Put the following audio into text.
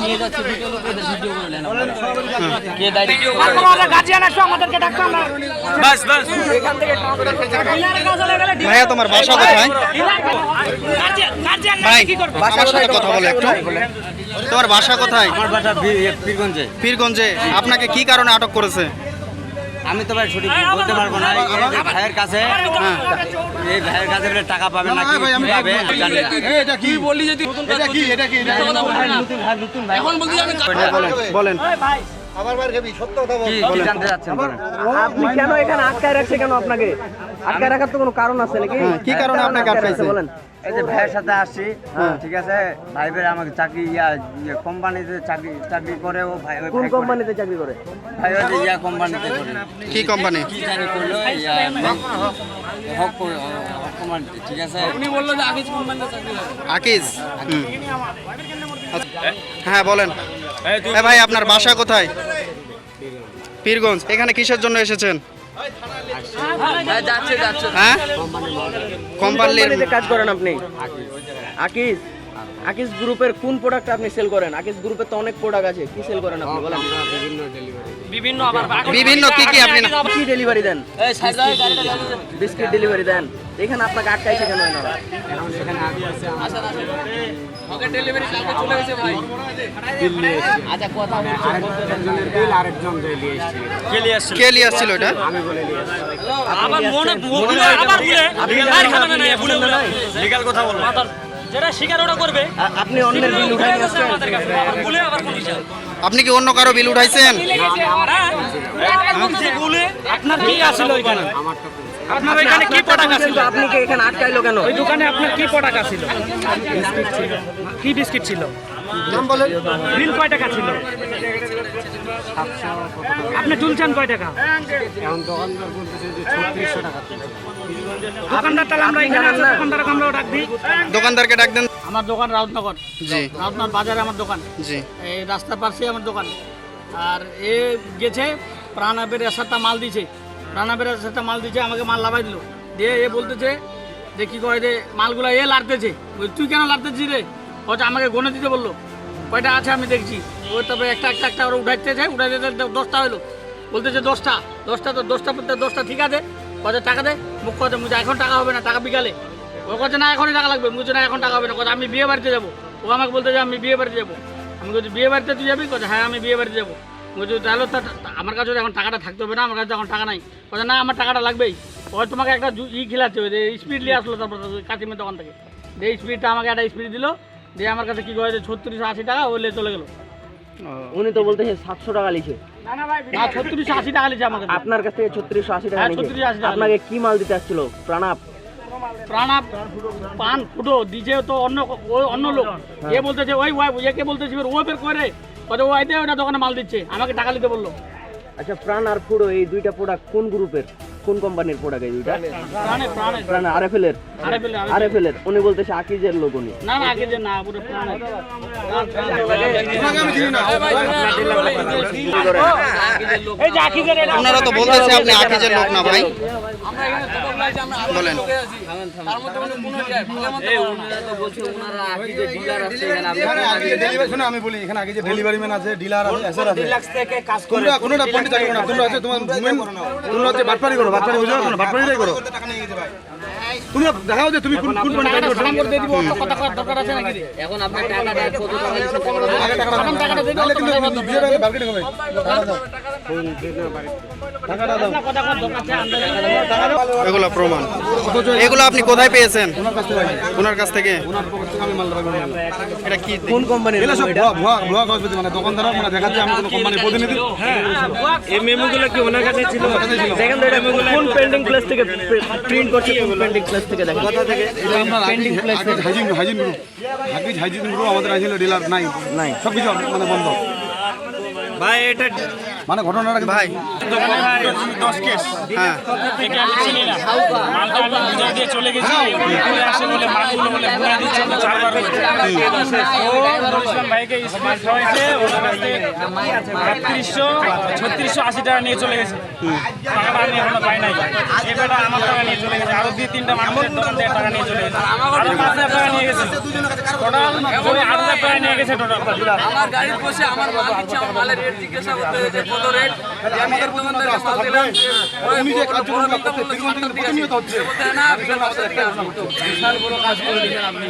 নিয়ে যাচ্ছে ভিডিও করে নেন কে দায়িত্ব গার্জিয়ান আসো আমাদেরকে ডাকো আমরা বাস বাস এখান থেকে ভাইয়া তোমার বাসা কোথায়? গার্জিয়ান ভাই কি করবে? আমার সাথে কথা বলো একটু। তোমার বাসা কোথায়? আমার বাসা পীরগঞ্জে। পীরগঞ্জে। আপনাকে কি কারণে আটক করেছে? আমি তো ভাই সঠিক বলতে পারবো না। এই যে ভাইয়ের কাছে এই ভাইয়ের কাছে বলে টাকা পাবে না কি পাবে জানি না। এটা কি বললি যদি এটা কি নতুন ভাই এখন বলতে আমি বলেন। ভাই কি জানতে যাচ্ছেন বলেন? আপনি কেন এখানে আটকায় রাখছে কেন? আপনাকে আটকায় রাখার তো কোনো কারণ আছে নাকি? কি কারণে আপনাকে আটকাইছে? বলেন। এই যে ভাইয়ের সাথে আসছি, ঠিক আছে, ভাই ভাই আমাকে চাকরি কোম্পানিতে চাকরি করে। ও ভাই কোন কোম্পানিতে চাকরি করে? ভাই ওই যে কোম্পানিতে করে। কি কোম্পানি? কি জানি করলো হক কোম্পানিতে, ঠিক আছে। উনি বললো যে আকিজ কোম্পানিতে চাকরি করে আকিজ। হ্যাঁ বলেন। ভাই আপনার বাসা কোথায়? পীরগঞ্জ। এখানে কিসের জন্য এসেছেন? যাচ্ছে হ্যাঁ কোম্পানির কোম্পানিতে কাজ করেন আপনি? আকিজ। আকিজ গ্রুপের কোন প্রোডাক্ট আপনি সেল করেন? আকিজ গ্রুপের তো অনেক প্রোডাক্ট আছে, কি সেল করেন আপনি বলেন? বিভিন্ন আবার বিভিন্ন কি কি আপনি কি ডেলিভারি দেন? এই সাইড গাড়িটা বিস্কিট ডেলিভারি দেন। এখানে আপনাকে আটকাইছে কেন এনারা? ওকে ডেলিভারি কালকে চলে গেছে ভাই আচ্ছা কথা হচ্ছে কে নিয়ে আসছিল এটা? আবার মনে আবার ভুলে মার খাবে না ভুলে লিগ্যাল কথা বলবো। যেটা শিকার ওটা করবে। আপনি অন্যের বিল উঠাই নিয়ে আসছেন? আবার ভুলে আবার কোন হিসাব আপনি কি অন্য কারো বিল উঠাইছেন? ভুলে আপনার কি আসলো এখানে? আপনার এখানে কি প্রোডাক্ট আছে? কিন্তু আপনি কি এখানে আটকাইলো কেন? ওই দোকানে আপনার কি প্রোডাক্ট আছিল? বিস্কিট ছিল। কি বিস্কিট ছিল? নাম বলেন। বিল কয় টাকা ছিল? আপনি তুলছেন কয় টাকা? এখন দোকানদার বলতেছে যে 3600 টাকা। দোকানদার তাহলে আমরা এখানে আছে, দোকানদারকে আমরা ডাক দিই। দোকানদারকে ডাক দেন। আমার দোকান রাউতনগর। জি রাউতনগর বাজারে আমার দোকান। জি। এই রাস্তার পাশে আমার দোকান। আর এ গেছে প্রাণাবের সাথে মাল দিছে। প্রাণাবের সাথে মাল দিছে, আমাকে মাল লাভাই দিল। দিয়ে এ বলতেছে যে কি কয় যে মালগুলো এ লাড়তেছে। তুই কেন লাড়তেছিস রে? হয়তো আমাকে গনে দিতে বললো। কয়টা আছে আমি দেখছি। ওই তারপরে একটা ওরা উঠাইতেছে, উঠাইতে 10টা হলো। বলতেছে 10টা তো 10টা ঠিক আছে। কত টাকা দে? মুখ কথা মুঝে এখন টাকা হবে না, টাকা বিকালে। ও কথা না এখনই টাকা লাগবে, মুঝে না এখন টাকা হবে না। কথা আমি বিয়ে বাড়িতে যাবো। ও আমাকে বলতে যে আমি বিয়ে বাড়িতে যাবো। আমি বলছি বিয়ে বাড়িতে তুই যাবি? কথা হ্যাঁ আমি বিয়ে বাড়িতে যাবো। বলছি তাহলে আমার কাছে এখন টাকাটা থাকতে হবে না, আমার কাছে এখন টাকা নাই। কথা না আমার টাকাটা লাগবেই। ও তোমাকে একটা খেলাচ্ছে, ওই যে স্পিড নিয়ে আসলো তারপর কাকিমের দোকান থেকে। দিয়ে স্পিডটা আমাকে একটা স্পিড দিল। দিয়ে আমার কাছে কি করে 3680 টাকা ওলে চলে গেলো। উনি তো বলতেছে 700 টাকা লিখে। না 3680 টাকা লিখে আমাকে। আপনার কাছ থেকে 3680 টাকা হ্যাঁ, লিখে। 3680 টাকা আপনাকে কি মাল দিতে আসছিল? প্রাণাপ। প্রাণাপ পান ফুটো দিছে তো অন্য লোক। এ বলতেছে ওই একে বলতেছে ও বের করে ও আইতে ওটা দোকানে মাল দিচ্ছে, আমাকে টাকা নিতে বললো। আচ্ছা প্রাণ আর ফুডো এই দুইটা প্রোডাক্ট কোন গ্রুপের, কোন কোম্পানির প্রোডাক্ট এই দুইটা? প্রাণ আরএফএল এর। উনি বলতেছে আকিজের লোক উনি। না আগে যে না পুরো প্রাণের। এই যে আকিজের এটা ওনারা তো বলতেছে আপনি আকিজের লোক না ভাই। আমরা এখানে তো বললাম আমরা বলেন। তার মধ্যে কোনো মনে যায় ভালো মতো ওনারা তো বলছে ওনারা আকিজের ডিলার আছে এখানে আপনি আমি বলি এখানে আগে যে ডেলিভারি ম্যান আছে, ডিলার আছে, এসআর আছে। ডিলাক্স থেকে কাজ করে তোমরা কোনোটা পয়েন্টে চাকরি করো না। তোমরা আছে তোমার তোমরা হচ্ছে বাটপারি করো, বাটপারি বুঝো না, বাটপারিটাই করো। তোমরা দেখাও যে তুমি কোন পয়েন্টে চাকরি করো। সালাম করে দিয়ে দিব, অত কথা কওয়ার দরকার আছে নাকি? এখন আপনার টাকা দেয় কত টাকা দিচ্ছেন আগে টাকাটা দাও। টাকাটা দিয়ে নাহলে কিন্তু ভিডিওটা মার্কেটিং হবে। টাকাটা দাও। কথা কওয়ার দরকার আছে আন্দাজে। এগুলো প্রমাণ। এগুলো আপনি কোথায় পেয়েছেন? ওনার কাছ থেকে। ওনার পকেট থেকে আমি মাল রাখবো না। এটা কি? কোন কোম্পানির? এগুলো সব ভুয়া কাগজ, মানে দোকানদার মানে দেখাচ্ছে আমি কোনো কোম্পানির প্রতিনিধি। এই মেমোগুলো কি ওনার কাছে ছিল? দেখেন তো এটা কোন পেন্ডিং প্লেস থেকে প্রিন্ট করছে, কোন পেন্ডিং প্লেস থেকে দেখেন। কথা থেকে এটা আমরা হাইজিন গ্রুপ আমাদের হাইজিন গ্রুপ আমাদের ডিলার নাই, সব কিছু মানে বন্ধ। ভাই এটা মানে ঘটনাটা কি ভাই হ্যাঁ থেকে আমি চিনি না মালটা আমি বুঝাই দিয়ে চলে গেছি বলে আসে বলে মালগুলো বলে ভুলে দিচ্ছে আমি 4 বার বলেছি ইসলাম ভাইকে স্মার্ট হয়েছে ওনার কাছে 3680 টাকা নিয়ে চলে গেছে টাকাটা আমি এখনো পাই নাই এবারটা আমার টাকা নিয়ে চলে গেছে আরো 2-3টা মানুষের দোকান থেকে টাকা নিয়ে চলে গেছে আরো 5000 টাকা নিয়ে গেছে টোটাল 8000 টাকা নিয়ে গেছে টোটাল আমার গাড়ির বসে আমার মাল দিচ্ছে, আমার মালের রেট জিজ্ঞাসা করতে হয়েছে কত রেট, আমি এক দোকানদারকে মাল দিলাম, উনি যে কাজ করবেন আপনাদের বলতে না বিশাল বড় কাজ করে দিলেন আপনি।